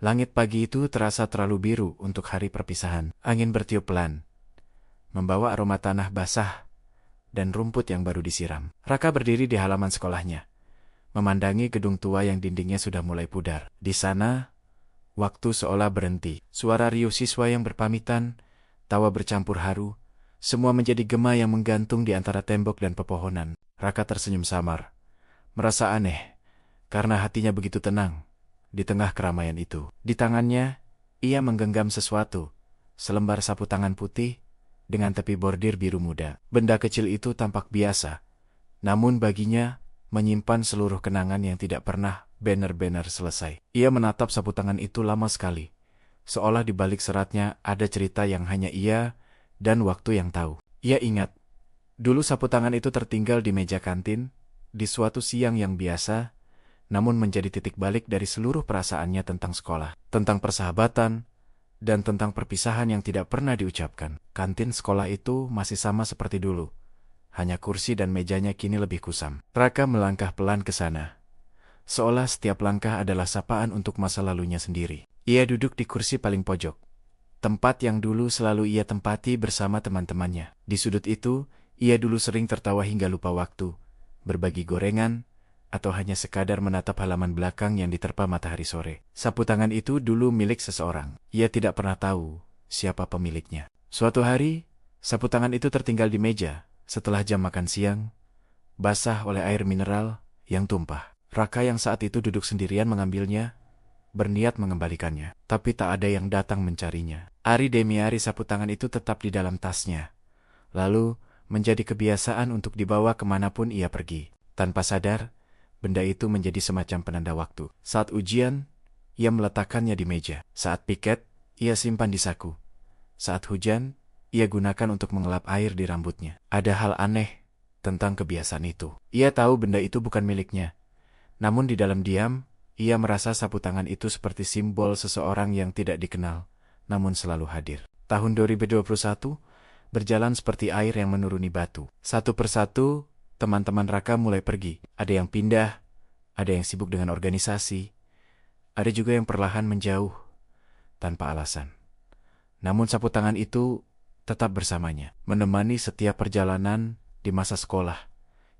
Langit pagi itu terasa terlalu biru untuk hari perpisahan. Angin bertiup pelan, membawa aroma tanah basah dan rumput yang baru disiram. Raka berdiri di halaman sekolahnya, memandangi gedung tua yang dindingnya sudah mulai pudar. Di sana, waktu seolah berhenti. Suara riuh siswa yang berpamitan, tawa bercampur haru, semua menjadi gema yang menggantung di antara tembok dan pepohonan. Raka tersenyum samar, merasa aneh, karena hatinya begitu tenang di tengah keramaian itu. Di tangannya, ia menggenggam sesuatu, selembar sapu tangan putih dengan tepi bordir biru muda. Benda kecil itu tampak biasa, namun baginya menyimpan seluruh kenangan yang tidak pernah benar-benar selesai. Ia menatap sapu tangan itu lama sekali, seolah di balik seratnya ada cerita yang hanya ia dan waktu yang tahu. Ia ingat, dulu sapu tangan itu tertinggal di meja kantin, di suatu siang yang biasa, namun menjadi titik balik dari seluruh perasaannya tentang sekolah, tentang persahabatan, dan tentang perpisahan yang tidak pernah diucapkan. Kantin sekolah itu masih sama seperti dulu, hanya kursi dan mejanya kini lebih kusam. Raka melangkah pelan ke sana, seolah setiap langkah adalah sapaan untuk masa lalunya sendiri. Ia duduk di kursi paling pojok, tempat yang dulu selalu ia tempati bersama teman-temannya. Di sudut itu, ia dulu sering tertawa hingga lupa waktu, berbagi gorengan, atau hanya sekadar menatap halaman belakang yang diterpa matahari sore. Sapu tangan itu dulu milik seseorang. Ia tidak pernah tahu siapa pemiliknya. Suatu hari, sapu tangan itu tertinggal di meja setelah jam makan siang, basah oleh air mineral yang tumpah. Raka yang saat itu duduk sendirian mengambilnya, berniat mengembalikannya. Tapi tak ada yang datang mencarinya. Hari demi hari sapu tangan itu tetap di dalam tasnya, lalu menjadi kebiasaan untuk dibawa kemanapun ia pergi. Tanpa sadar, benda itu menjadi semacam penanda waktu. Saat ujian, ia meletakkannya di meja. Saat piket, ia simpan di saku. Saat hujan, ia gunakan untuk mengelap air di rambutnya. Ada hal aneh tentang kebiasaan itu. Ia tahu benda itu bukan miliknya. Namun di dalam diam, ia merasa sapu tangan itu seperti simbol seseorang yang tidak dikenal, namun selalu hadir. Tahun 2021 berjalan seperti air yang menuruni batu. Satu persatu, teman-teman Raka mulai pergi. Ada yang pindah, ada yang sibuk dengan organisasi, ada juga yang perlahan menjauh tanpa alasan. Namun sapu tangan itu tetap bersamanya, menemani setiap perjalanan di masa sekolah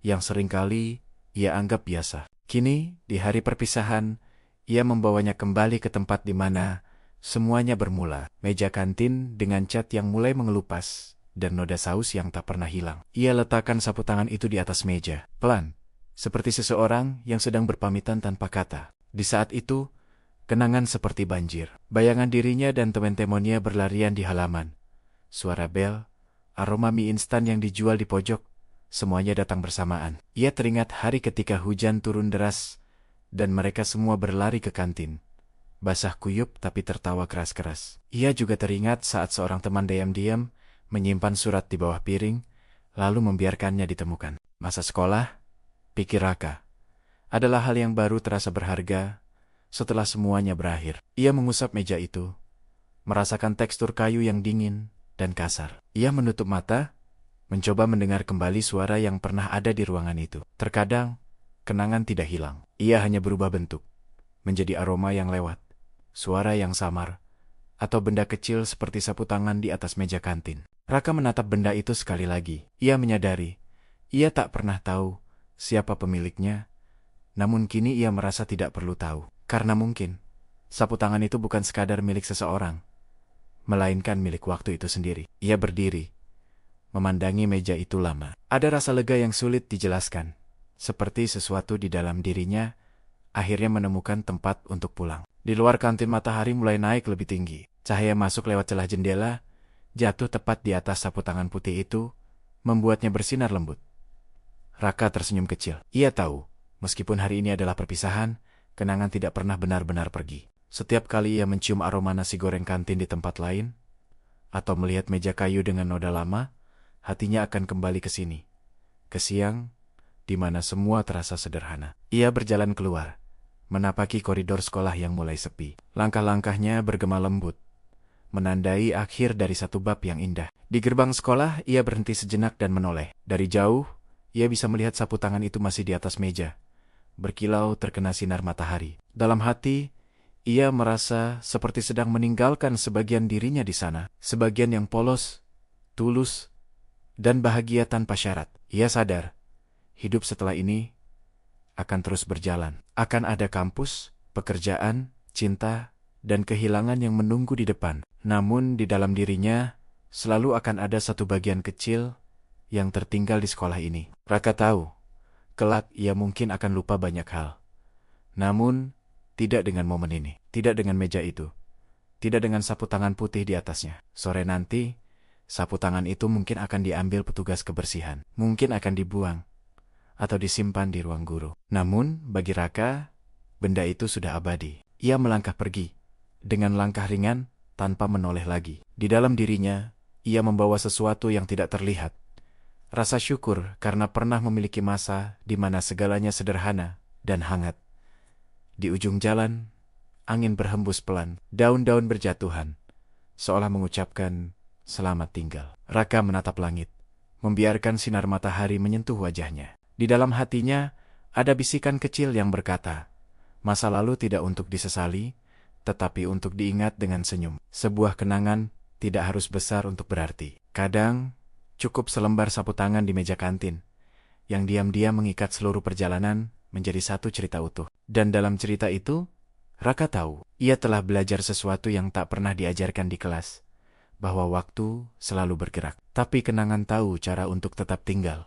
yang seringkali ia anggap biasa. Kini, di hari perpisahan, ia membawanya kembali ke tempat di mana semuanya bermula. Meja kantin dengan cat yang mulai mengelupas dan noda saus yang tak pernah hilang. Ia letakkan sapu tangan itu di atas meja, pelan, seperti seseorang yang sedang berpamitan tanpa kata. Di saat itu, kenangan seperti banjir. Bayangan dirinya dan teman-temannya berlarian di halaman. Suara bel, aroma mie instan yang dijual di pojok, semuanya datang bersamaan. Ia teringat hari ketika hujan turun deras, dan mereka semua berlari ke kantin, basah kuyup tapi tertawa keras-keras. Ia juga teringat saat seorang teman diam-diam menyimpan surat di bawah piring, lalu membiarkannya ditemukan. Masa sekolah, pikir Raka, adalah hal yang baru terasa berharga setelah semuanya berakhir. Ia mengusap meja itu, merasakan tekstur kayu yang dingin dan kasar. Ia menutup mata, mencoba mendengar kembali suara yang pernah ada di ruangan itu. Terkadang, kenangan tidak hilang. Ia hanya berubah bentuk, menjadi aroma yang lewat, suara yang samar, atau benda kecil seperti sapu tangan di atas meja kantin. Raka menatap benda itu sekali lagi. Ia menyadari, ia tak pernah tahu siapa pemiliknya, namun kini ia merasa tidak perlu tahu. Karena mungkin, sapu tangan itu bukan sekadar milik seseorang, melainkan milik waktu itu sendiri. Ia berdiri, memandangi meja itu lama. Ada rasa lega yang sulit dijelaskan, seperti sesuatu di dalam dirinya akhirnya menemukan tempat untuk pulang. Di luar kantin matahari mulai naik lebih tinggi. Cahaya masuk lewat celah jendela, jatuh tepat di atas sapu tangan putih itu, membuatnya bersinar lembut. Raka tersenyum kecil. Ia tahu, meskipun hari ini adalah perpisahan, kenangan tidak pernah benar-benar pergi. Setiap kali ia mencium aroma nasi goreng kantin di tempat lain, atau melihat meja kayu dengan noda lama, hatinya akan kembali ke sini, ke siang, di mana semua terasa sederhana. Ia berjalan keluar, menapaki koridor sekolah yang mulai sepi. Langkah-langkahnya bergema lembut, menandai akhir dari satu bab yang indah. Di gerbang sekolah, ia berhenti sejenak dan menoleh. Dari jauh, ia bisa melihat sapu tangan itu masih di atas meja, berkilau terkena sinar matahari. Dalam hati, Ia merasa seperti sedang meninggalkan sebagian dirinya di sana, sebagian yang polos, tulus, dan bahagia tanpa syarat. Ia sadar, hidup setelah ini akan terus berjalan. Akan ada kampus, pekerjaan, cinta, dan kehilangan yang menunggu di depan. Namun di dalam dirinya, selalu akan ada satu bagian kecil yang tertinggal di sekolah ini. Raka tahu, kelak ia mungkin akan lupa banyak hal. Namun, tidak dengan momen ini, tidak dengan meja itu, tidak dengan sapu tangan putih di atasnya. Sore nanti, sapu tangan itu mungkin akan diambil petugas kebersihan, mungkin akan dibuang, atau disimpan di ruang guru. Namun, bagi Raka, benda itu sudah abadi. Ia melangkah pergi, dengan langkah ringan, tanpa menoleh lagi. Di dalam dirinya, ia membawa sesuatu yang tidak terlihat. Rasa syukur karena pernah memiliki masa di mana segalanya sederhana dan hangat. Di ujung jalan, angin berhembus pelan, daun-daun berjatuhan, seolah mengucapkan selamat tinggal. Raka menatap langit, membiarkan sinar matahari menyentuh wajahnya. Di dalam hatinya, ada bisikan kecil yang berkata, masa lalu tidak untuk disesali, tetapi untuk diingat dengan senyum. Sebuah kenangan tidak harus besar untuk berarti. Kadang, cukup selembar sapu tangan di meja kantin, yang diam-diam mengikat seluruh perjalanan menjadi satu cerita utuh. Dan dalam cerita itu, Raka tahu, ia telah belajar sesuatu yang tak pernah diajarkan di kelas, bahwa waktu selalu bergerak. Tapi kenangan tahu cara untuk tetap tinggal.